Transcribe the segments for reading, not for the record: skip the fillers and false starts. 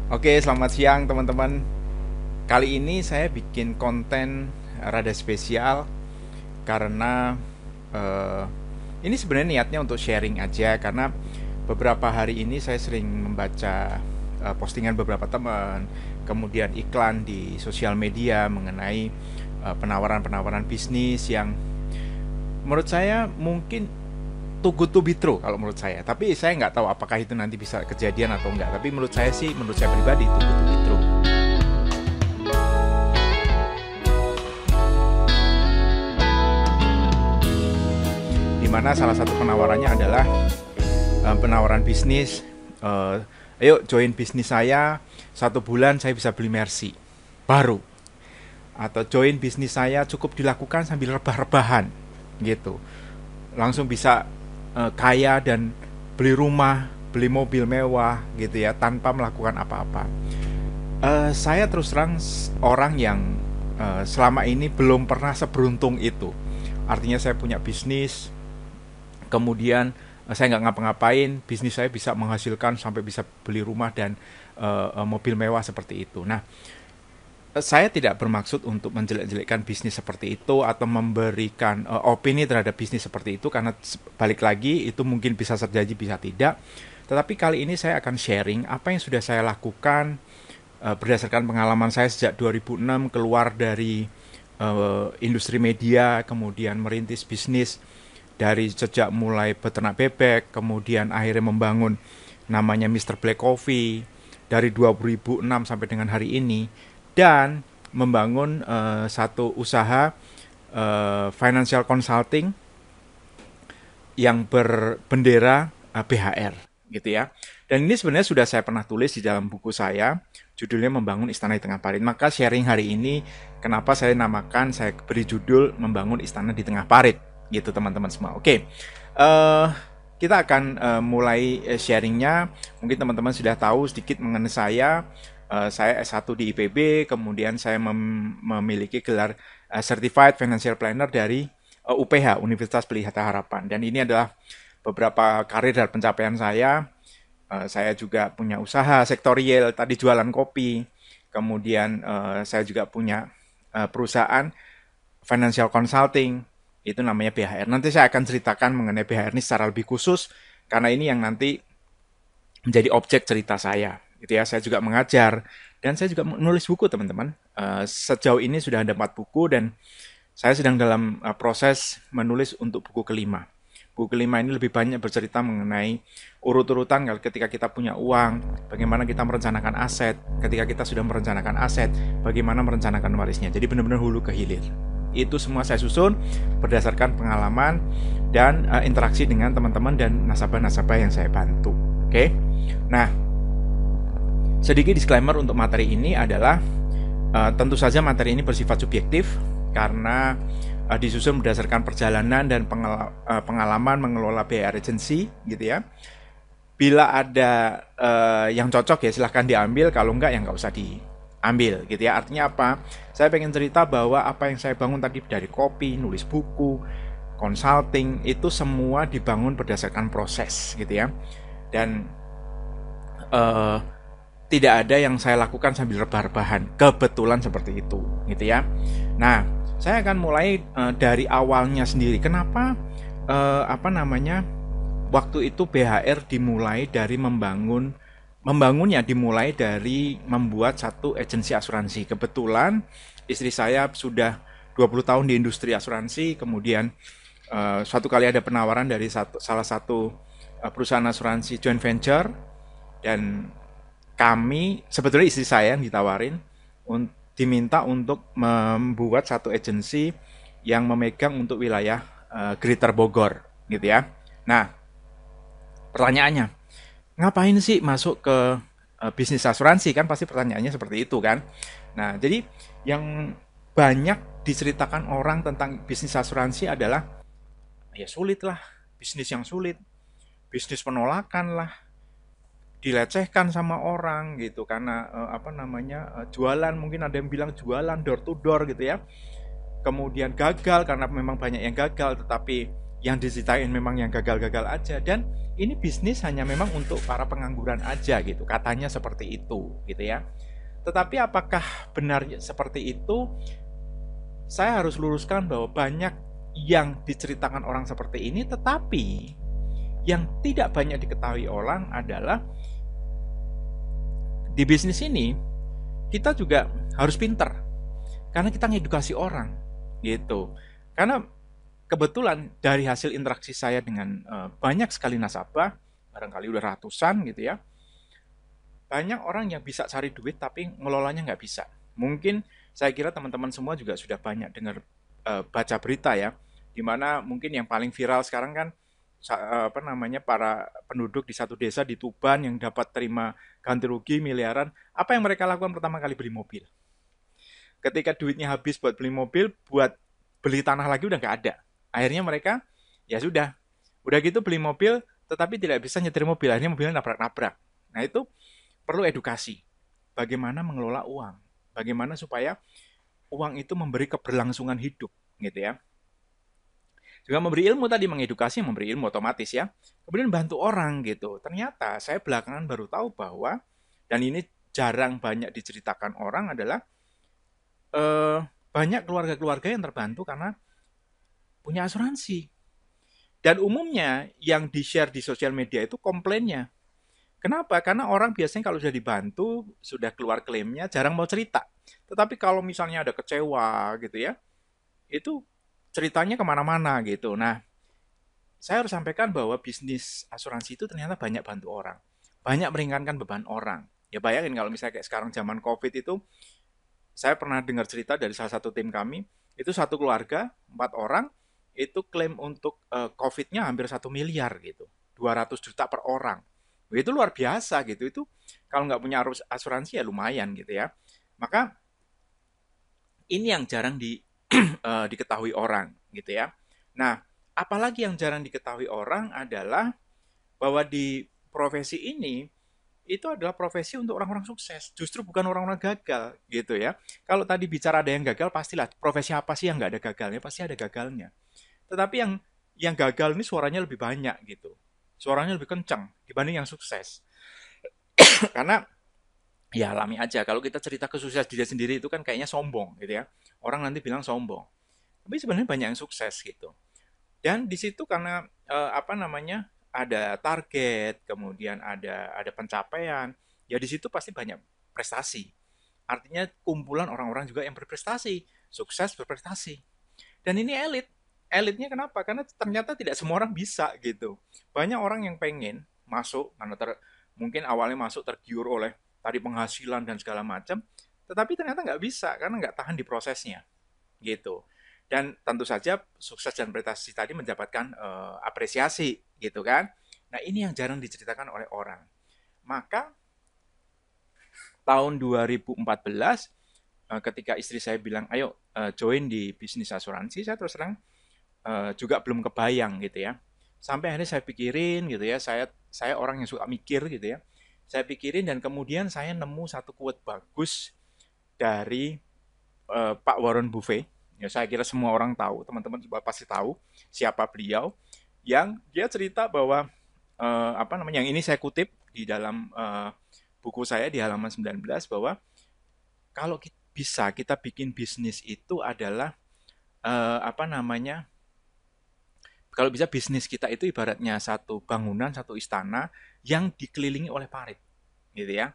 Oke, selamat siang teman-teman. Kali ini saya bikin konten rada spesial karena eh, ini sebenarnya niatnya untuk sharing aja karena beberapa hari ini saya sering membaca postingan beberapa teman, kemudian iklan di sosial media mengenai penawaran-penawaran bisnis yang menurut saya mungkin too good to be true kalau menurut saya. Tapi saya nggak tahu apakah itu nanti bisa kejadian atau enggak. Tapi menurut saya sih, menurut saya pribadi too good to be true. Dimana salah satu penawarannya adalah penawaran bisnis. eh, Ayo join bisnis saya, 1 bulan saya bisa beli Mercy baru, atau join bisnis saya cukup dilakukan sambil rebah-rebahan gitu, langsung bisa kaya dan beli rumah, beli mobil mewah gitu ya, tanpa melakukan apa-apa. Saya terus terang orang yang selama ini belum pernah seberuntung itu. Artinya saya punya bisnis, kemudian saya nggak ngapa-ngapain, bisnis saya bisa menghasilkan sampai bisa beli rumah dan mobil mewah seperti itu. Nah, saya tidak bermaksud untuk menjelek-jelekkan bisnis seperti itu atau memberikan opini terhadap bisnis seperti itu, karena balik lagi itu mungkin bisa terjadi bisa tidak. Tetapi kali ini saya akan sharing apa yang sudah saya lakukan berdasarkan pengalaman saya sejak 2006 keluar dari industri media, kemudian merintis bisnis dari sejak mulai beternak bebek, kemudian akhirnya membangun namanya Mr. Black Coffee dari 2006 sampai dengan hari ini, dan membangun satu usaha financial consulting yang berbendera BHR gitu ya. Dan ini sebenarnya sudah saya pernah tulis di dalam buku saya, judulnya Membangun Istana di Tengah Parit. Maka sharing hari ini, kenapa saya namakan, saya beri judul Membangun Istana di Tengah Parit, gitu teman-teman semua. Oke, kita akan mulai sharingnya. Mungkin teman-teman sudah tahu sedikit mengenai saya. Saya S1 di IPB, kemudian saya memiliki gelar Certified Financial Planner dari UPH, Universitas Pelihata Harapan. Dan ini adalah beberapa karir dan pencapaian saya. Saya juga punya usaha sektorial, tadi jualan kopi. Kemudian saya juga punya perusahaan financial consulting, itu namanya BHR. Nanti saya akan ceritakan mengenai BHR ini secara lebih khusus, karena ini yang nanti menjadi objek cerita saya. Gitu ya, saya juga mengajar dan saya juga menulis buku, teman-teman. Sejauh ini sudah ada 4 buku dan saya sedang dalam proses menulis untuk buku kelima. Buku kelima ini lebih banyak bercerita mengenai urut-urutan ketika kita punya uang, bagaimana kita merencanakan aset, ketika kita sudah merencanakan aset, bagaimana merencanakan warisnya. Jadi benar-benar hulu ke hilir. Itu semua saya susun berdasarkan pengalaman dan interaksi dengan teman-teman dan nasabah-nasabah yang saya bantu. Oke. Nah, sedikit disclaimer untuk materi ini adalah tentu saja materi ini bersifat subjektif karena disusun berdasarkan perjalanan dan pengalaman mengelola BHR agency gitu ya. Bila ada yang cocok ya silahkan diambil, kalau enggak ya nggak usah diambil gitu ya. Artinya apa? Saya pengen cerita bahwa apa yang saya bangun tadi dari kopi, nulis buku, consulting, itu semua dibangun berdasarkan proses gitu ya. Dan uh, tidak ada yang saya lakukan sambil rebah-rebahan. Kebetulan seperti itu, gitu ya. Nah, saya akan mulai dari awalnya sendiri. Kenapa waktu itu BHR dimulai dari membangunnya dimulai dari membuat satu agensi asuransi. Kebetulan istri saya sudah 20 tahun di industri asuransi, kemudian suatu kali ada penawaran dari salah satu perusahaan asuransi joint venture, dan kami, sebetulnya istri saya yang ditawarin, diminta untuk membuat satu agensi yang memegang untuk wilayah Greater Bogor gitu ya. Nah, pertanyaannya, ngapain sih masuk ke bisnis asuransi, kan pasti pertanyaannya seperti itu kan. Nah, jadi yang banyak diceritakan orang tentang bisnis asuransi adalah ya sulit lah, bisnis yang sulit, bisnis penolakan lah, dilecehkan sama orang gitu karena jualan, mungkin ada yang bilang jualan door to door gitu ya, kemudian gagal karena memang banyak yang gagal, tetapi yang diceritain memang yang gagal-gagal aja, dan ini bisnis hanya memang untuk para pengangguran aja gitu, katanya seperti itu gitu ya. Tetapi apakah benar seperti itu? Saya harus luruskan bahwa banyak yang diceritakan orang seperti ini, tetapi yang tidak banyak diketahui orang adalah di bisnis ini kita juga harus pinter karena kita ngedukasi orang gitu. Karena kebetulan dari hasil interaksi saya dengan banyak sekali nasabah, barangkali udah ratusan gitu ya, banyak orang yang bisa cari duit tapi ngelolanya nggak bisa. Mungkin saya kira teman-teman semua juga sudah banyak dengar baca berita ya, dimana mungkin yang paling viral sekarang kan apa namanya, para penduduk di satu desa di Tuban yang dapat terima ganti rugi miliaran. Apa yang mereka lakukan pertama kali? Beli mobil. Ketika duitnya habis buat beli mobil, buat beli tanah lagi udah nggak ada. Akhirnya mereka ya sudah, udah gitu beli mobil tetapi tidak bisa nyetir mobil, akhirnya mobilnya nabrak-nabrak. Nah itu perlu edukasi. Bagaimana mengelola uang? Bagaimana supaya uang itu memberi keberlangsungan hidup, gitu ya. Juga memberi ilmu tadi, mengedukasi, memberi ilmu otomatis ya. Kemudian bantu orang gitu. Ternyata saya belakangan baru tahu bahwa, dan ini jarang banyak diceritakan orang, adalah eh, banyak keluarga-keluarga yang terbantu karena punya asuransi. Dan umumnya yang di-share di sosial media itu komplainnya. Kenapa? Karena orang biasanya kalau sudah dibantu, sudah keluar klaimnya, jarang mau cerita. Tetapi kalau misalnya ada kecewa gitu ya, itu ceritanya kemana-mana gitu. Nah, saya harus sampaikan bahwa bisnis asuransi itu ternyata banyak bantu orang. Banyak meringankan beban orang. Ya bayangin kalau misalnya kayak sekarang zaman COVID itu, saya pernah dengar cerita dari salah satu tim kami, itu satu keluarga, 4 orang, itu klaim untuk COVID-nya hampir 1 miliar gitu. 200 juta per orang. Itu luar biasa gitu. Itu kalau nggak punya asuransi ya lumayan gitu ya. Maka ini yang jarang diketahui orang gitu ya. Nah, apalagi yang jarang diketahui orang adalah bahwa di profesi ini itu adalah profesi untuk orang-orang sukses, justru bukan orang-orang gagal gitu ya. Kalau tadi bicara ada yang gagal, pastilah profesi apa sih yang nggak ada gagalnya, pasti ada gagalnya. Tetapi yang gagal ini suaranya lebih banyak gitu, suaranya lebih kencang dibanding yang sukses. Karena ya alami aja, kalau kita cerita kesuksesan diri sendiri itu kan kayaknya sombong gitu ya. Orang nanti bilang sombong. Tapi sebenarnya banyak yang sukses gitu. Dan di situ karena apa namanya, ada target, kemudian ada pencapaian, ya di situ pasti banyak prestasi. Artinya kumpulan orang-orang juga yang berprestasi, sukses berprestasi. Dan ini elit. Elitnya kenapa? Karena ternyata tidak semua orang bisa gitu. Banyak orang yang pengen masuk karena mungkin awalnya masuk tergiur oleh tadi penghasilan dan segala macam, tetapi ternyata nggak bisa karena nggak tahan di prosesnya gitu. Dan tentu saja sukses dan prestasi tadi mendapatkan apresiasi gitu kan. Nah ini yang jarang diceritakan oleh orang. Maka tahun 2014 ketika istri saya bilang ayo join di bisnis asuransi, saya terus terang juga belum kebayang gitu ya. Sampai akhirnya saya pikirin gitu ya, saya orang yang suka mikir gitu ya. Saya pikirin dan kemudian saya nemu satu quote bagus dari Pak Warren Buffett. Ya, saya kira semua orang tahu, teman-teman juga pasti tahu siapa beliau. Yang dia cerita bahwa apa namanya? Yang ini saya kutip di dalam buku saya di halaman 19 bahwa kalau bisa kita bikin bisnis itu adalah apa namanya? Kalau bisa bisnis kita itu ibaratnya satu bangunan, satu istana yang dikelilingi oleh parit, gitu ya.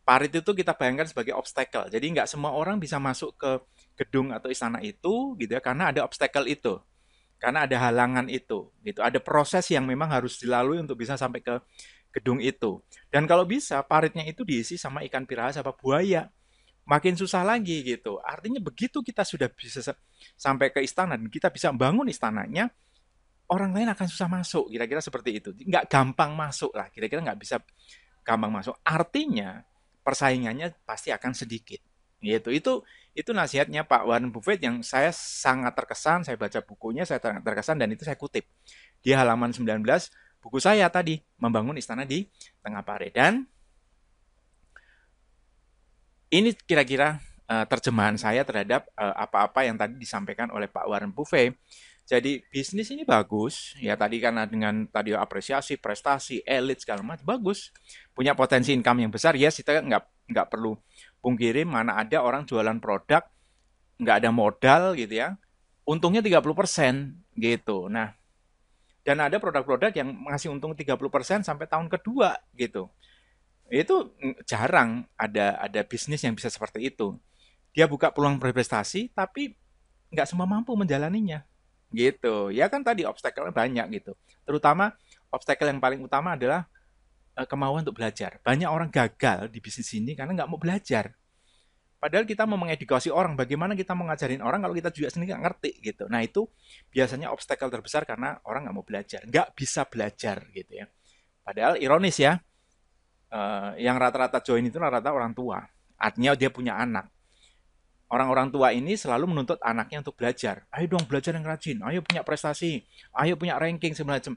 Parit itu kita bayangkan sebagai obstacle. Jadi nggak semua orang bisa masuk ke gedung atau istana itu gitu ya karena ada obstacle itu. Karena ada halangan itu gitu. Ada proses yang memang harus dilalui untuk bisa sampai ke gedung itu. Dan kalau bisa paritnya itu diisi sama ikan piranha sama buaya. Makin susah lagi gitu. Artinya begitu kita sudah bisa sampai ke istana dan kita bisa bangun istananya, orang lain akan susah masuk. Kira-kira seperti itu. Nggak gampang masuk lah. Kira-kira nggak bisa gampang masuk. Artinya persaingannya pasti akan sedikit. Gitu. Itu nasihatnya Pak Warren Buffett yang saya sangat terkesan. Saya baca bukunya, saya sangat terkesan dan itu saya kutip di halaman 19 buku saya tadi, Membangun Istana di Tengah Parit. Dan ini kira-kira terjemahan saya terhadap apa-apa yang tadi disampaikan oleh Pak Warren Buffett. Jadi bisnis ini bagus, ya tadi karena dengan tadi apresiasi, prestasi, elit segala macam bagus, punya potensi income yang besar. Ya kita nggak perlu pungkiri mana ada orang jualan produk nggak ada modal gitu ya, untungnya 30% gitu. Nah, dan ada produk-produk yang ngasih untung 30% sampai tahun kedua gitu. Itu jarang ada bisnis yang bisa seperti itu. Dia buka peluang berprestasi, tapi nggak semua mampu menjalaninya. Gitu. Ya kan tadi obstacle banyak gitu. Terutama obstacle yang paling utama adalah kemauan untuk belajar. Banyak orang gagal di bisnis ini karena nggak mau belajar. Padahal kita mau mengedukasi orang, bagaimana kita mau ngajarin orang kalau kita juga sendiri nggak ngerti gitu. Nah itu biasanya obstacle terbesar karena orang nggak mau belajar, nggak bisa belajar gitu ya. Padahal ironis ya, yang rata-rata join itu rata-rata orang tua. Artinya dia punya anak. Orang-orang tua ini selalu menuntut anaknya untuk belajar. Ayo dong belajar yang rajin, ayo punya prestasi, ayo punya ranking segala macam.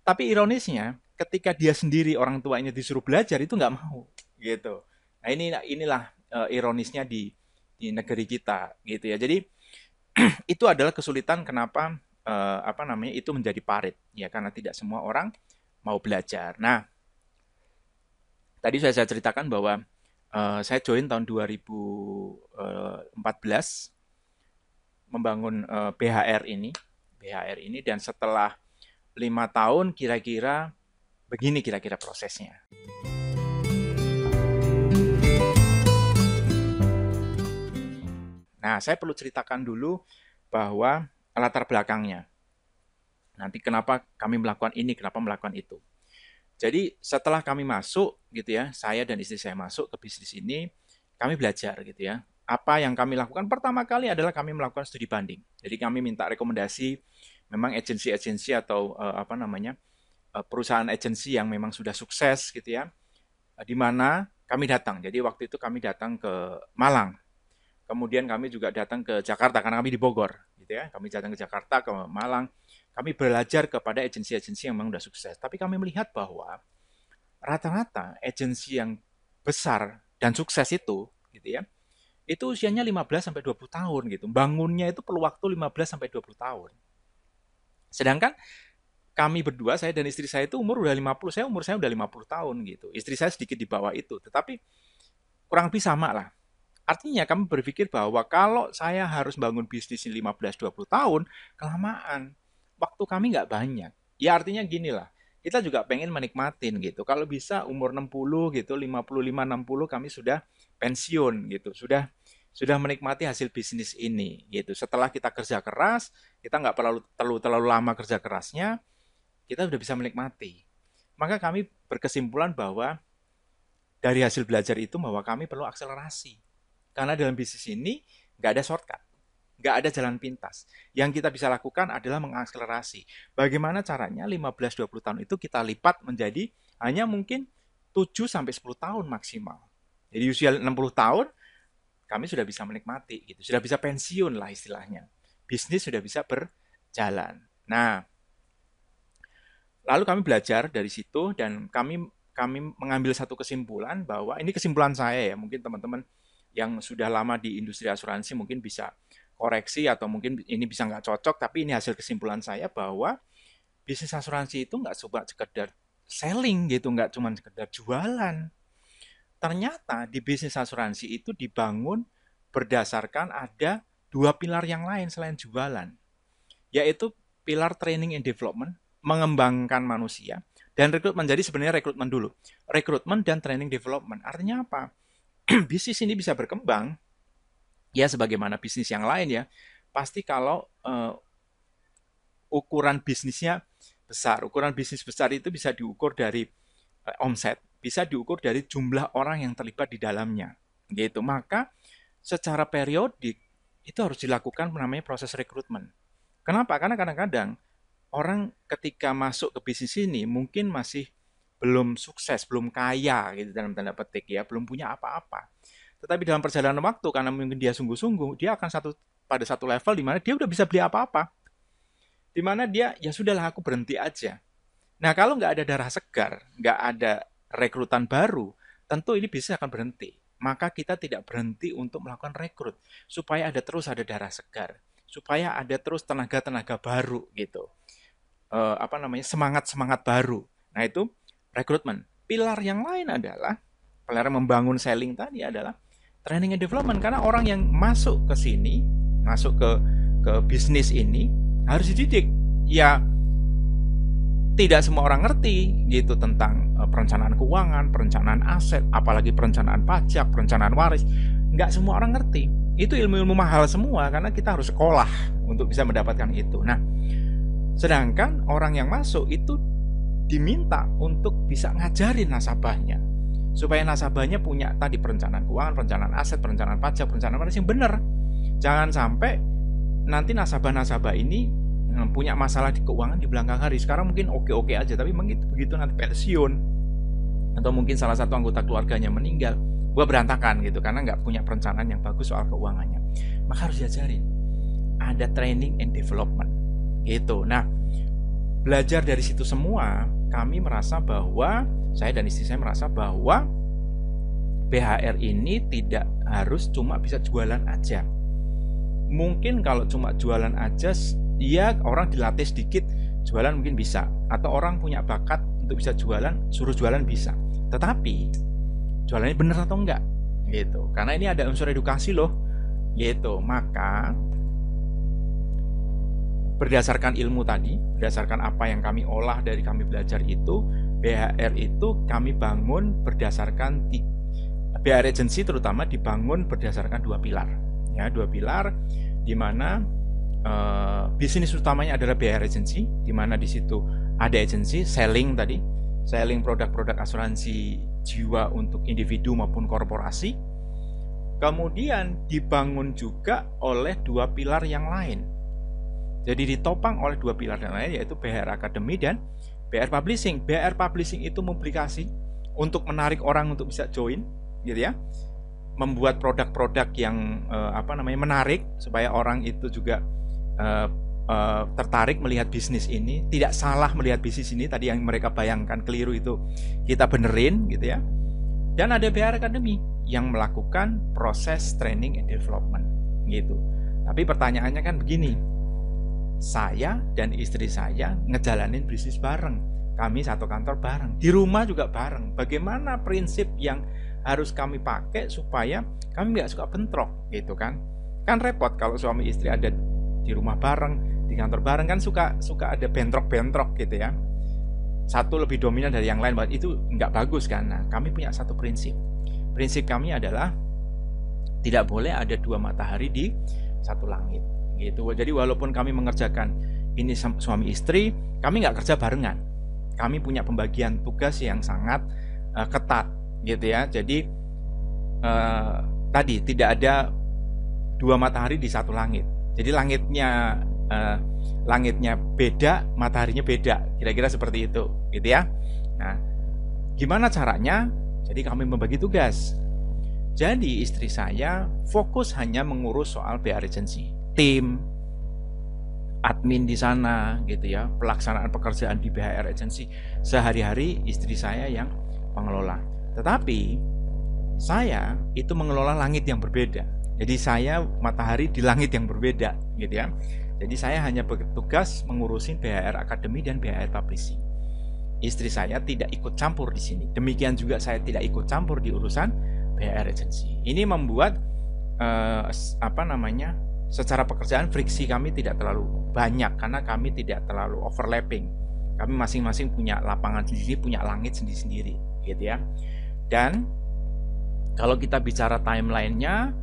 Tapi ironisnya, ketika dia sendiri orang tuanya disuruh belajar itu nggak mau, gitu. Nah inilah ironisnya di negeri kita, gitu ya. Jadi itu adalah kesulitan kenapa apa namanya itu menjadi parit, ya karena tidak semua orang mau belajar. Nah, tadi saya ceritakan bahwa saya join tahun 2014 membangun BHR ini dan setelah 5 tahun kira-kira begini kira-kira prosesnya. Nah, saya perlu ceritakan dulu bahwa latar belakangnya. Nanti kenapa kami melakukan ini, kenapa melakukan itu. Jadi setelah kami masuk gitu ya, saya dan istri saya masuk ke bisnis ini, kami belajar gitu ya. Apa yang kami lakukan pertama kali adalah kami melakukan studi banding. Jadi kami minta rekomendasi memang agensi-agensi atau apa namanya perusahaan agensi yang memang sudah sukses gitu ya, di mana kami datang. Jadi waktu itu kami datang ke Malang. Kemudian kami juga datang ke Jakarta karena kami di Bogor, gitu ya. Kami datang ke Jakarta, ke Malang. Kami belajar kepada agensi-agensi yang memang sudah sukses. Tapi kami melihat bahwa rata-rata agensi yang besar dan sukses itu, gitu ya, itu usianya 15 sampai 20 tahun gitu. Bangunnya itu perlu waktu 15 sampai 20 tahun. Sedangkan kami berdua, saya dan istri saya itu umur udah 50, umur saya udah 50 tahun gitu. Istri saya sedikit di bawah itu, tetapi kurang lebih sama lah. Artinya kami berpikir bahwa kalau saya harus bangun bisnis 15-20 tahun, kelamaan. Waktu kami nggak banyak. Ya artinya gini lah, kita juga pengen menikmatin gitu. Kalau bisa umur 60 gitu, 55, 60 kami sudah pensiun gitu. Sudah menikmati hasil bisnis ini gitu. Setelah kita kerja keras, kita nggak terlalu lama kerja kerasnya, kita sudah bisa menikmati. Maka kami berkesimpulan bahwa dari hasil belajar itu bahwa kami perlu akselerasi. Karena dalam bisnis ini nggak ada shortcut, nggak ada jalan pintas. Yang kita bisa lakukan adalah mengakselerasi. Bagaimana caranya 15-20 tahun itu kita lipat menjadi hanya mungkin 7-10 tahun maksimal. Jadi usia 60 tahun kami sudah bisa menikmati gitu, sudah bisa pensiun lah istilahnya. Bisnis sudah bisa berjalan. Nah, lalu kami belajar dari situ dan kami mengambil satu kesimpulan bahwa ini kesimpulan saya ya, mungkin teman-teman yang sudah lama di industri asuransi mungkin bisa koreksi atau mungkin ini bisa nggak cocok, tapi ini hasil kesimpulan saya bahwa bisnis asuransi itu nggak cuma sekedar selling gitu, nggak cuma sekedar jualan. Ternyata di bisnis asuransi itu dibangun berdasarkan ada dua pilar yang lain selain jualan, yaitu pilar training and development, mengembangkan manusia, dan rekrutmen. Jadi sebenarnya rekrutmen dulu. Rekrutmen dan training development. Artinya apa? Bisnis ini bisa berkembang, ya sebagaimana bisnis yang lain ya. Pasti kalau ukuran bisnisnya besar. Ukuran bisnis besar itu bisa diukur dari omset, bisa diukur dari jumlah orang yang terlibat di dalamnya. Gitu. Maka secara periodik itu harus dilakukan namanya proses rekrutmen. Kenapa? Karena kadang-kadang orang ketika masuk ke bisnis ini mungkin masih belum sukses, belum kaya gitu dalam tanda petik ya, belum punya apa-apa. Tetapi dalam perjalanan waktu karena mungkin dia sungguh-sungguh, dia akan pada satu level di mana dia udah bisa beli apa-apa. Di mana dia ya sudahlah aku berhenti aja. Nah, kalau nggak ada darah segar, nggak ada rekrutan baru, tentu ini bisnis akan berhenti. Maka kita tidak berhenti untuk melakukan rekrut supaya terus ada darah segar, supaya ada terus tenaga-tenaga baru gitu. Semangat-semangat baru. Nah, itu rekrutmen. Pilar yang lain adalah pilar membangun selling tadi adalah training and development, karena orang yang masuk ke sini, masuk ke bisnis ini harus dididik. Ya, tidak semua orang ngerti gitu tentang perencanaan keuangan, perencanaan aset, apalagi perencanaan pajak, perencanaan waris. Nggak semua orang ngerti. Itu ilmu-ilmu mahal semua karena kita harus sekolah untuk bisa mendapatkan itu. Nah, sedangkan orang yang masuk itu diminta untuk bisa ngajarin nasabahnya, supaya nasabahnya punya tadi perencanaan keuangan, perencanaan aset, perencanaan pajak, perencanaan waris yang benar. Jangan sampai nanti nasabah-nasabah ini punya masalah di keuangan di belakang hari. Sekarang mungkin oke-oke aja, tapi begitu nanti pensiun atau mungkin salah satu anggota keluarganya meninggal, gua berantakan gitu karena nggak punya perencanaan yang bagus soal keuangannya. Maka harus diajarin. Ada training and development gitu. Nah, belajar dari situ semua, kami merasa bahwa saya dan istri saya merasa bahwa BHR ini tidak harus cuma bisa jualan aja. Mungkin kalau cuma jualan aja, ya orang dilatih sedikit, jualan mungkin bisa. Atau orang punya bakat untuk bisa jualan, suruh jualan bisa. Tetapi, jualannya benar atau enggak? Gitu. Karena ini ada unsur edukasi loh. Gitu. Maka, berdasarkan ilmu tadi, berdasarkan apa yang kami olah dari kami belajar itu, BHR itu kami bangun berdasarkan BHR Agency terutama dibangun berdasarkan dua pilar. Ya, dua pilar di mana bisnis utamanya adalah BHR Agency, di mana di situ ada agency selling tadi, selling produk-produk asuransi jiwa untuk individu maupun korporasi. Kemudian dibangun juga oleh dua pilar yang lain. Jadi ditopang oleh dua pilar yang lain, yaitu BHR Academy dan BHR Publishing. BHR Publishing itu publikasi untuk menarik orang untuk bisa join, gitu ya. Membuat produk-produk yang menarik supaya orang itu juga tertarik melihat bisnis ini. Tidak salah melihat bisnis ini, tadi yang mereka bayangkan keliru itu kita benerin, gitu ya. Dan ada BHR Academy yang melakukan proses training and development, gitu. Tapi pertanyaannya kan begini, saya dan istri saya ngejalanin bisnis bareng, kami satu kantor bareng, di rumah juga bareng. Bagaimana prinsip yang harus kami pakai supaya kami nggak suka bentrok, gitu kan? Kan repot kalau suami istri ada di rumah bareng, di kantor bareng, kan suka ada bentrok-bentrok gitu ya. Satu lebih dominan dari yang lain, itu nggak bagus kan? Nah, kami punya satu prinsip. Prinsip kami adalah tidak boleh ada dua matahari di satu langit. Gitu. Jadi walaupun kami mengerjakan ini suami istri, kami nggak kerja barengan. Kami punya pembagian tugas yang sangat ketat, gitu ya. Jadi tadi tidak ada dua matahari di satu langit. Jadi langitnya beda, mataharinya beda. Kira-kira seperti itu, gitu ya. Nah, gimana caranya? Jadi kami membagi tugas. Jadi istri saya fokus hanya mengurus soal BHR Agency. Tim, admin di sana gitu ya, pelaksanaan pekerjaan di BHR Agency sehari-hari istri saya yang mengelola. Tetapi saya itu mengelola langit yang berbeda. Jadi saya matahari di langit yang berbeda gitu ya. Jadi saya hanya bertugas mengurusin BHR Academy dan BHR Publishing. Istri saya tidak ikut campur di sini. Demikian juga saya tidak ikut campur di urusan BHR Agency. Ini membuat secara pekerjaan friksi kami tidak terlalu banyak karena kami tidak terlalu overlapping. Kami masing-masing punya lapangan sendiri, punya langit sendiri-sendiri, gitu ya. Dan kalau kita bicara timelinenya,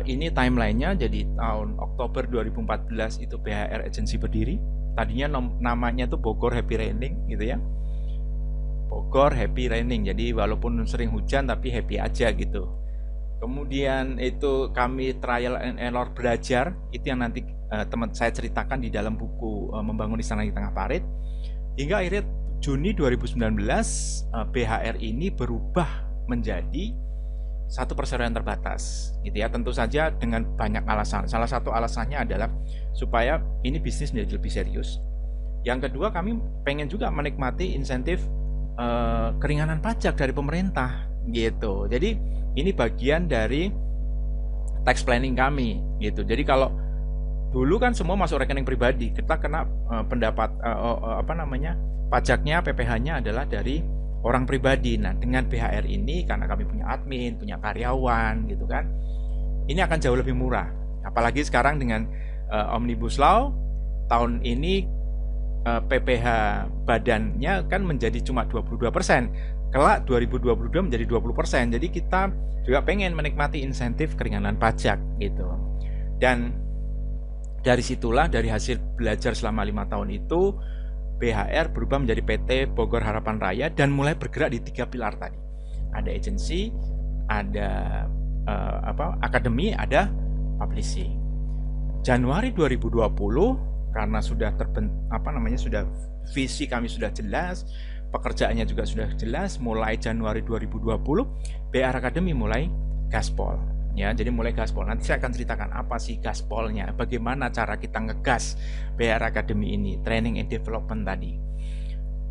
ini timelinenya jadi tahun Oktober 2014 itu BHR Agency berdiri. Tadinya namanya tuh Bogor Happy Raining, gitu ya. Bogor Happy Raining. Jadi walaupun sering hujan tapi happy aja gitu. Kemudian itu kami trial and error belajar, itu yang nanti teman saya ceritakan di dalam buku Membangun Istana di Tengah Parit. Hingga akhirnya Juni 2019 BHR ini berubah menjadi satu perseroan terbatas, gitu ya. Tentu saja dengan banyak alasan. Salah satu alasannya adalah supaya ini bisnis menjadi lebih serius. Yang kedua, kami pengen juga menikmati insentif keringanan pajak dari pemerintah, gitu. Jadi ini bagian dari tax planning kami, gitu. Jadi kalau Dulu kan semua masuk rekening pribadi, kita kena pajaknya, PPh-nya adalah dari orang pribadi. Nah, dengan BHR ini karena kami punya admin, punya karyawan gitu kan, ini akan jauh lebih murah. Apalagi sekarang dengan Omnibus Law tahun ini PPh badannya kan menjadi cuma 22%. Kelak 2022 menjadi 20%. Jadi kita juga pengen menikmati insentif keringanan pajak gitu. Dan dari situlah, dari hasil belajar selama 5 tahun itu, BHR berubah menjadi PT Bogor Harapan Raya dan mulai bergerak di 3 pilar tadi. Ada agency, ada akademi, ada publishing. Januari 2020 karena sudah sudah visi kami sudah jelas, pekerjaannya juga sudah jelas, mulai Januari 2020 BHR Academy mulai gaspol. Ya, jadi mulai gaspol. Nanti saya akan ceritakan apa sih gaspolnya, bagaimana cara kita ngegas BHR Academy ini, training and development tadi.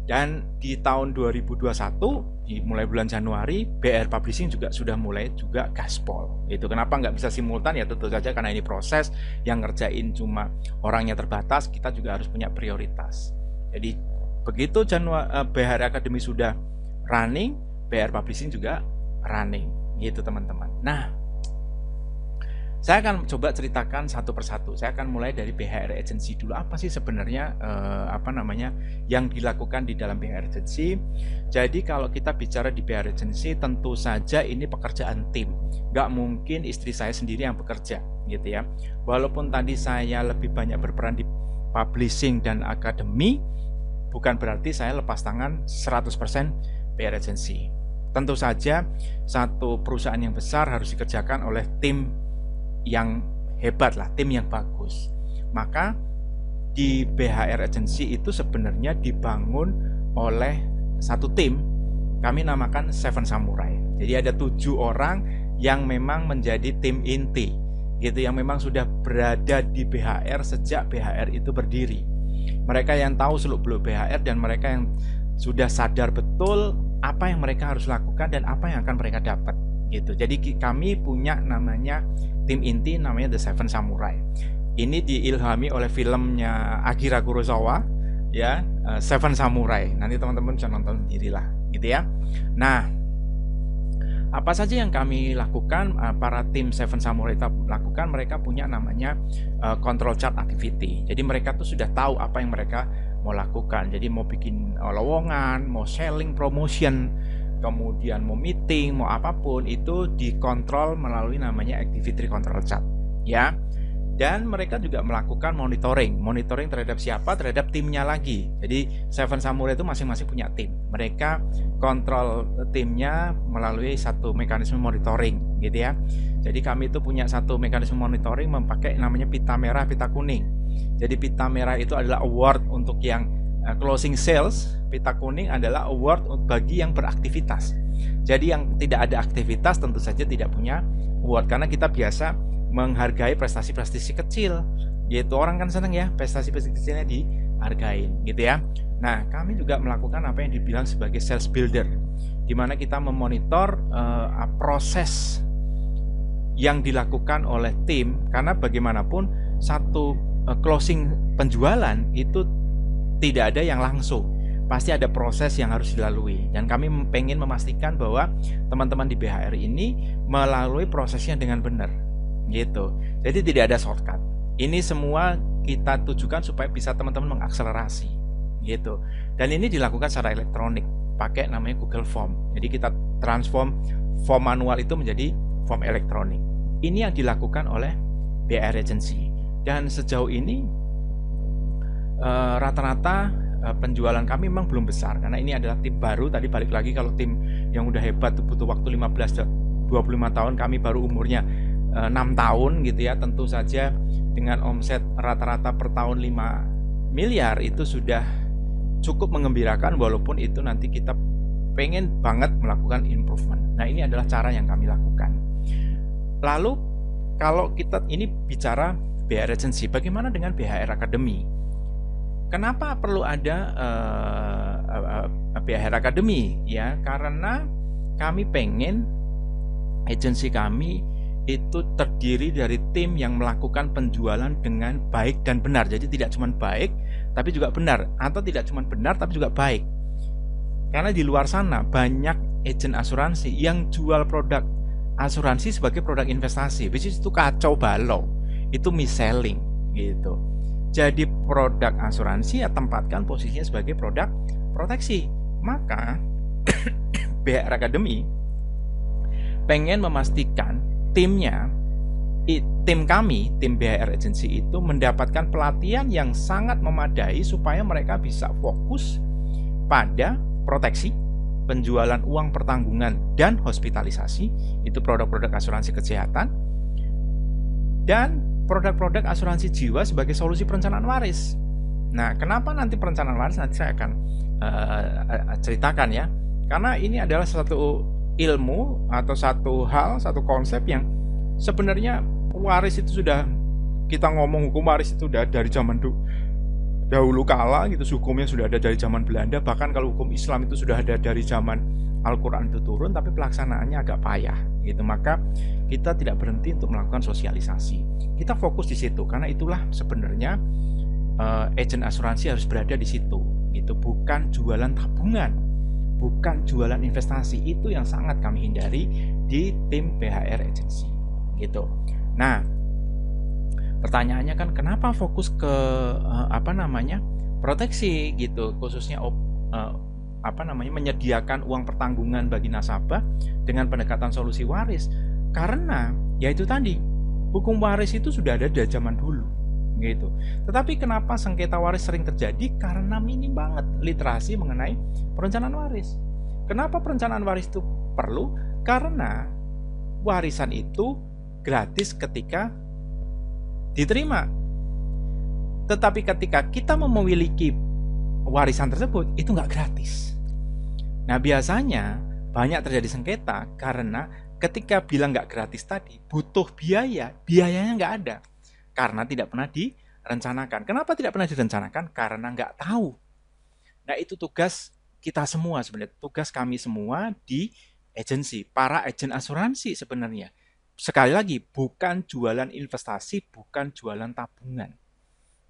Dan di tahun 2021, di mulai bulan Januari, BHR Publishing juga sudah mulai juga gaspol. Itu kenapa nggak bisa simultan? Ya tentu saja karena ini proses yang ngerjain cuma orangnya terbatas, kita juga harus punya prioritas. Jadi begitu BHR Academy sudah running, BHR Publishing juga running, gitu teman-teman. Nah, saya akan coba ceritakan satu persatu. Saya akan mulai dari BHR Agency dulu. Apa sih sebenarnya yang dilakukan di dalam BHR Agency? Jadi kalau kita bicara di BHR Agency, tentu saja ini pekerjaan tim. Nggak mungkin istri saya sendiri yang bekerja, gitu ya. Walaupun tadi saya lebih banyak berperan di publishing dan akademi, bukan berarti saya lepas tangan 100% BHR Agency. Tentu saja satu perusahaan yang besar harus dikerjakan oleh tim yang hebat lah, tim yang bagus. Maka di BHR Agency itu sebenarnya dibangun oleh satu tim, kami namakan Seven Samurai. Jadi ada 7 orang yang memang menjadi tim inti, gitu, yang memang sudah berada di BHR sejak BHR itu berdiri. Mereka yang tahu seluk-beluk BHR dan mereka yang sudah sadar betul apa yang mereka harus lakukan dan apa yang akan mereka dapat, gitu. Jadi kami punya namanya tim inti, namanya The Seven Samurai. Ini diilhami oleh filmnya Akira Kurosawa, ya, Seven Samurai. Nanti teman-teman bisa nonton sendirilah, gitu ya. Nah, apa saja yang kami lakukan, para tim Seven Samurai lakukan, mereka punya namanya control chart activity. Jadi mereka tuh sudah tahu apa yang mereka mau lakukan. Jadi mau bikin lowongan, mau selling, promotion, kemudian mau meeting, mau apapun itu dikontrol melalui namanya activity control chart, ya. Dan mereka juga melakukan monitoring terhadap siapa? Terhadap timnya lagi. Jadi Seven Samurai itu masing-masing punya tim. Mereka kontrol timnya melalui satu mekanisme monitoring, gitu ya. Jadi kami itu punya satu mekanisme monitoring memakai namanya pita merah, pita kuning. Jadi pita merah itu adalah award untuk yang closing sales, pita kuning adalah award bagi yang beraktivitas. Jadi yang tidak ada aktivitas tentu saja tidak punya award, karena kita biasa menghargai prestasi-prestasi kecil, gitu. Orang kan senang ya prestasi-prestasi kecilnya dihargain, gitu ya. Nah, kami juga melakukan apa yang dibilang sebagai sales builder, di mana kita memonitor proses yang dilakukan oleh tim, karena bagaimanapun satu closing penjualan itu tidak ada yang langsung, pasti ada proses yang harus dilalui. Dan kami pengen memastikan bahwa teman-teman di BHR ini melalui prosesnya dengan benar, gitu. Jadi tidak ada shortcut. Ini semua kita tujukan supaya bisa teman-teman mengakselerasi, gitu. Dan ini dilakukan secara elektronik, pakai namanya Google Form. Jadi kita transform form manual itu menjadi form elektronik. Ini yang dilakukan oleh BHR Agency. Dan sejauh ini rata-rata penjualan kami memang belum besar, karena ini adalah tim baru. Tadi balik lagi, kalau tim yang udah hebat butuh waktu 15-25 tahun, kami baru umurnya 6 tahun, gitu ya. Tentu saja dengan omset rata-rata per tahun 5 miliar itu sudah cukup mengembirakan, walaupun itu nanti kita pengen banget melakukan improvement. Nah, ini adalah cara yang kami lakukan. Lalu kalau kita ini bicara BHR Agency, bagaimana dengan BHR Academy? Kenapa perlu ada BHR Academy? Ya, karena kami pengen agensi kami itu terdiri dari tim yang melakukan penjualan dengan baik dan benar. Jadi tidak cuma baik, tapi juga benar. Atau tidak cuma benar, tapi juga baik. Karena di luar sana banyak agen asuransi yang jual produk asuransi sebagai produk investasi. Which is itu kacau balau. Itu mis-selling gitu. Jadi produk asuransi ya tempatkan posisinya sebagai produk proteksi. Maka BHR Academy pengen memastikan tim kami, tim BHR Agency itu mendapatkan pelatihan yang sangat memadai supaya mereka bisa fokus pada proteksi, penjualan uang pertanggungan dan hospitalisasi, itu produk-produk asuransi kesehatan, dan produk-produk asuransi jiwa sebagai solusi perencanaan waris. Nah, kenapa nanti perencanaan waris nanti saya akan ceritakan ya, karena ini adalah satu ilmu atau satu hal, satu konsep yang sebenarnya waris itu sudah, kita ngomong hukum waris itu sudah dari zaman dahulu kala gitu, hukumnya sudah ada dari zaman Belanda, bahkan kalau hukum Islam itu sudah ada dari zaman Al-Quran itu turun, tapi pelaksanaannya agak payah gitu. Maka kita tidak berhenti untuk melakukan sosialisasi, kita fokus di situ, karena itulah sebenarnya agen asuransi harus berada di situ gitu, bukan jualan tabungan, bukan jualan investasi. Itu yang sangat kami hindari di tim BHR Agency gitu. Nah, pertanyaannya kan kenapa fokus ke proteksi gitu, khususnya menyediakan uang pertanggungan bagi nasabah dengan pendekatan solusi waris. Karena ya itu tadi, hukum waris itu sudah ada dari zaman dulu gitu. Tetapi kenapa sengketa waris sering terjadi? Karena minim banget literasi mengenai perencanaan waris. Kenapa perencanaan waris itu perlu? Karena warisan itu gratis ketika diterima. Tetapi ketika kita memiliki warisan tersebut, itu nggak gratis. Nah, biasanya banyak terjadi sengketa karena ketika bilang nggak gratis tadi, butuh biayanya nggak ada. Karena tidak pernah direncanakan. Kenapa tidak pernah direncanakan? Karena nggak tahu. Nah, itu tugas kita semua sebenarnya, tugas kami semua di agensi, para agen asuransi sebenarnya. Sekali lagi, bukan jualan investasi, bukan jualan tabungan.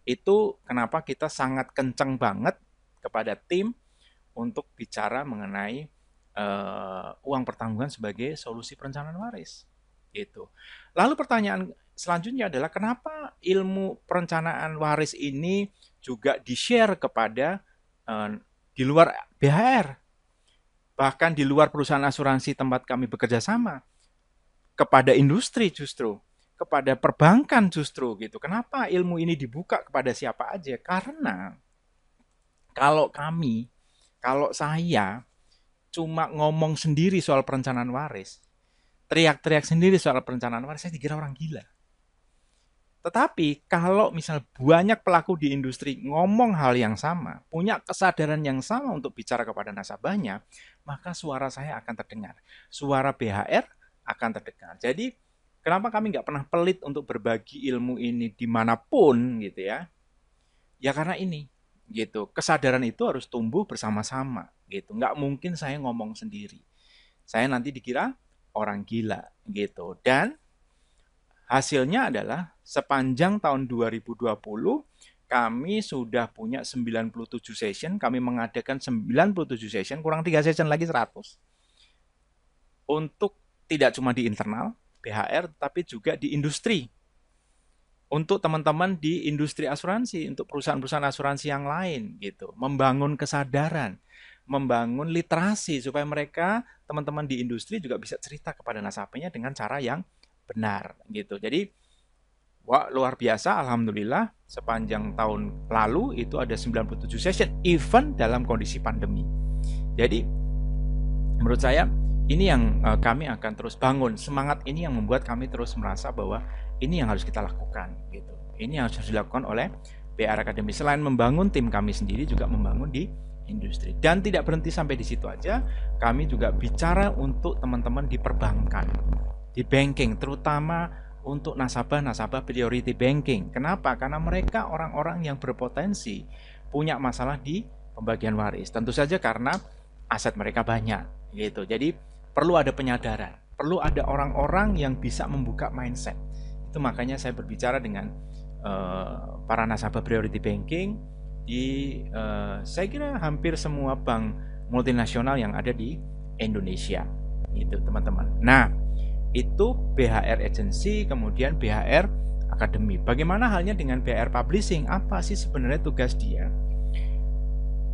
Itu kenapa kita sangat kenceng banget kepada tim untuk bicara mengenai uang pertanggungan sebagai solusi perencanaan waris. Gitu. Lalu pertanyaan selanjutnya adalah kenapa ilmu perencanaan waris ini juga di-share kepada di luar BHR, bahkan di luar perusahaan asuransi tempat kami bekerja sama, kepada industri justru, kepada perbankan justru gitu. Kenapa ilmu ini dibuka kepada siapa aja? Karena kalau saya cuma ngomong sendiri soal perencanaan waris, teriak-teriak sendiri soal perencanaan waris, saya dikira orang gila. Tetapi kalau misal banyak pelaku di industri ngomong hal yang sama, punya kesadaran yang sama untuk bicara kepada nasabahnya, maka suara saya akan terdengar. Suara BHR akan terdengar. Jadi kenapa kami nggak pernah pelit untuk berbagi ilmu ini dimanapun gitu ya? Ya karena ini gitu. Kesadaran itu harus tumbuh bersama-sama gitu. Nggak mungkin saya ngomong sendiri. Saya nanti dikira orang gila gitu. Dan hasilnya adalah sepanjang tahun 2020 kami sudah punya 97 session, kami mengadakan 97 session, kurang 3 session lagi 100. Untuk tidak cuma di internal BHR, tapi juga di industri. Untuk teman-teman di industri asuransi, untuk perusahaan-perusahaan asuransi yang lain gitu, membangun kesadaran, membangun literasi supaya mereka, teman-teman di industri juga bisa cerita kepada nasabahnya dengan cara yang benar gitu. Jadi wah, luar biasa, alhamdulillah sepanjang tahun lalu itu ada 97 session even dalam kondisi pandemi. Jadi menurut saya ini yang kami akan terus bangun. Semangat ini yang membuat kami terus merasa bahwa ini yang harus kita lakukan gitu. Ini yang harus dilakukan oleh BHR Academy. Selain membangun tim kami sendiri, juga membangun di industri. Dan tidak berhenti sampai di situ aja, kami juga bicara untuk teman-teman di perbankan, di banking, terutama untuk nasabah-nasabah priority banking. Kenapa? Karena mereka orang-orang yang berpotensi punya masalah di pembagian waris. Tentu saja karena aset mereka banyak gitu. Jadi perlu ada penyadaran. perlu ada orang-orang yang bisa membuka mindset. Itu makanya saya berbicara dengan para nasabah priority banking di saya kira hampir semua bank multinasional yang ada di Indonesia, itu teman-teman. Nah, itu BHR Agency, kemudian BHR Academy. Bagaimana halnya dengan BHR Publishing? Apa sih sebenarnya tugas dia?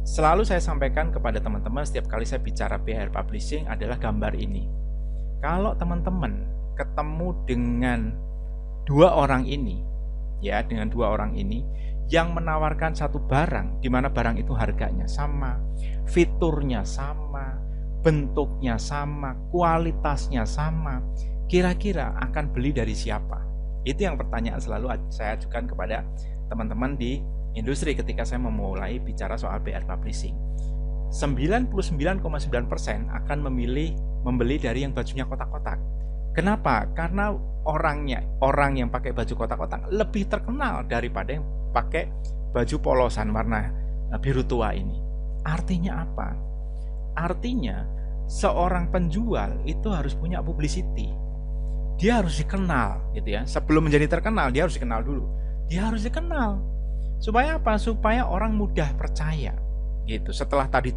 Selalu saya sampaikan kepada teman-teman setiap kali saya bicara BHR Publishing adalah gambar ini. Kalau teman-teman ketemu dengan dua orang ini, ya, dengan dua orang ini yang menawarkan satu barang, di mana barang itu harganya sama, fiturnya sama, bentuknya sama, kualitasnya sama, kira-kira akan beli dari siapa? Itu yang pertanyaan selalu saya ajukan kepada teman-teman di industri ketika saya memulai bicara soal BHR Publishing. 99,9% akan membeli dari yang bajunya kotak-kotak. Kenapa? Karena orang yang pakai baju kotak-kotak lebih terkenal daripada yang pakai baju polosan warna biru tua ini. Artinya apa? Artinya seorang penjual itu harus punya publicity. Dia harus dikenal, gitu ya. Sebelum menjadi terkenal, dia harus dikenal dulu. Dia harus dikenal. Supaya apa? Supaya orang mudah percaya. Gitu. Setelah tadi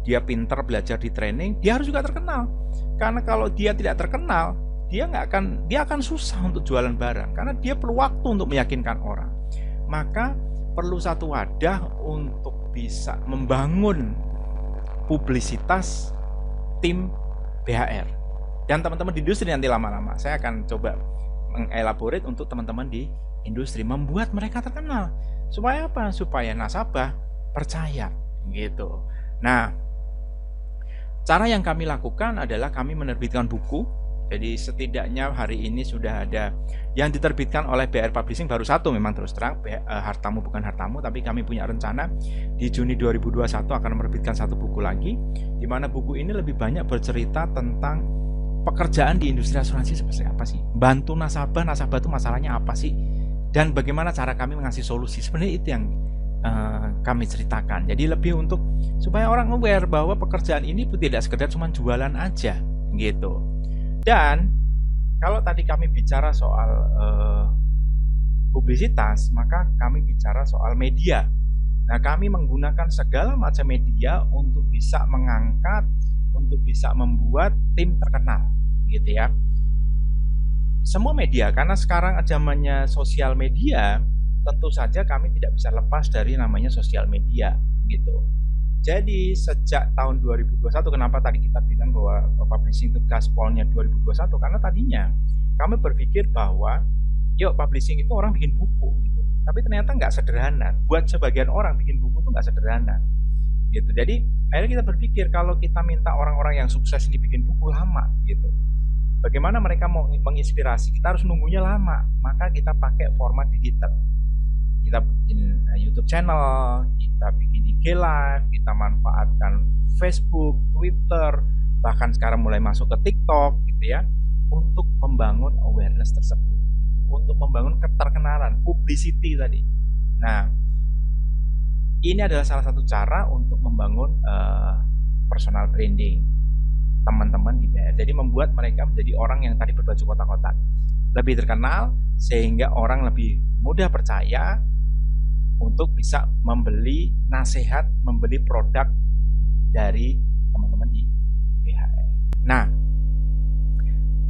dia pintar belajar di training, dia harus juga terkenal. Karena kalau dia tidak terkenal, dia akan susah untuk jualan barang karena dia perlu waktu untuk meyakinkan orang. Maka perlu satu wadah untuk bisa membangun publisitas tim BHR. Dan teman-teman di industri nanti lama-lama saya akan coba mengelaborate untuk teman-teman di industri, membuat mereka terkenal. Supaya apa? Supaya nasabah percaya, gitu. Nah, cara yang kami lakukan adalah kami menerbitkan buku. Jadi setidaknya hari ini sudah ada yang diterbitkan oleh BHR Publishing, baru satu memang terus terang, Hartamu Bukan Hartamu, tapi kami punya rencana di Juni 2021 akan menerbitkan satu buku lagi, di mana buku ini lebih banyak bercerita tentang pekerjaan di industri asuransi seperti apa sih, bantu nasabah itu masalahnya apa sih, dan bagaimana cara kami mengasih solusi. Sebenarnya itu yang kami ceritakan. Jadi lebih untuk supaya orang aware bahwa pekerjaan ini tidak sekedar cuma jualan aja, gitu. Dan kalau tadi kami bicara soal publisitas, maka kami bicara soal media. Nah, kami menggunakan segala macam media untuk bisa mengangkat, untuk bisa membuat tim terkenal, gitu ya. Semua media, karena sekarang zamannya sosial media, tentu saja kami tidak bisa lepas dari namanya sosial media, gitu. Jadi sejak tahun 2021, kenapa tadi kita bilang bahwa publishing itu gaspolnya 2021? Karena tadinya kami berpikir bahwa yuk publishing itu orang bikin buku gitu. Tapi ternyata nggak sederhana. Buat sebagian orang bikin buku itu nggak sederhana. Gitu. Jadi akhirnya kita berpikir kalau kita minta orang-orang yang sukses ini bikin buku lama gitu. Bagaimana mereka mau menginspirasi? Kita harus nunggunya lama. Maka kita pakai format digital. Kita bikin YouTube channel, kita bikin IG Live, kita manfaatkan Facebook, Twitter, bahkan sekarang mulai masuk ke TikTok gitu ya, untuk membangun awareness tersebut, untuk membangun keterkenalan, publicity tadi. Nah, ini adalah salah satu cara untuk membangun personal branding teman-teman di BHR. Jadi membuat mereka menjadi orang yang tadi berbaju kotak-kotak, lebih terkenal sehingga orang lebih mudah percaya untuk bisa membeli nasihat, membeli produk dari teman-teman di BHR. Nah,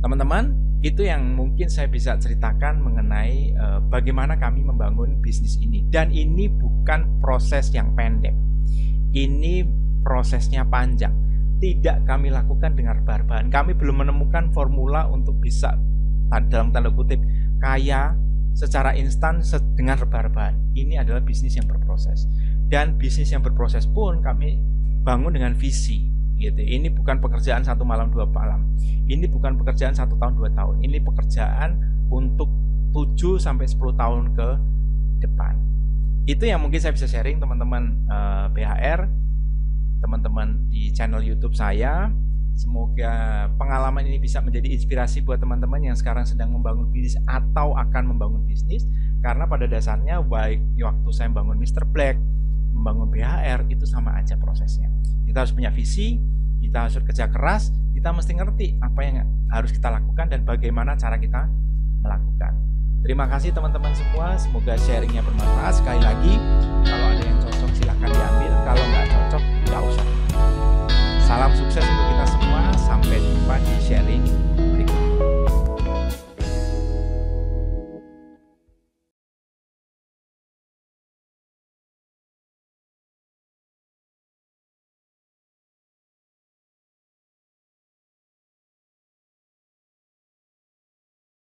teman-teman, itu yang mungkin saya bisa ceritakan mengenai bagaimana kami membangun bisnis ini. Dan ini bukan proses yang pendek. Ini prosesnya panjang. Tidak kami lakukan dengan rebah-rebahan. Kami belum menemukan formula untuk bisa, dalam tanda kutip, kaya secara instan dengan rebah-rebahan. Ini adalah bisnis yang berproses. Dan bisnis yang berproses pun kami bangun dengan visi. Gitu. Ini bukan pekerjaan 1 malam 2 malam. Ini bukan pekerjaan 1 tahun 2 tahun. Ini pekerjaan untuk 7 sampai 10 tahun ke depan. Itu yang mungkin saya bisa sharing teman-teman BHR, teman-teman di channel YouTube saya. Semoga pengalaman ini bisa menjadi inspirasi buat teman-teman yang sekarang sedang membangun bisnis atau akan membangun bisnis. Karena pada dasarnya baik waktu saya membangun Mr. Black, membangun BHR, itu sama aja prosesnya. Kita harus punya visi, kita harus kerja keras, kita mesti ngerti apa yang harus kita lakukan dan bagaimana cara kita melakukan. Terima kasih teman-teman semua, semoga sharingnya bermanfaat. Sekali lagi, kalau ada yang cocok silahkan diambil, kalau nggak cocok nggak usah. Salam sukses untuk kita semua, sampai jumpa di sharing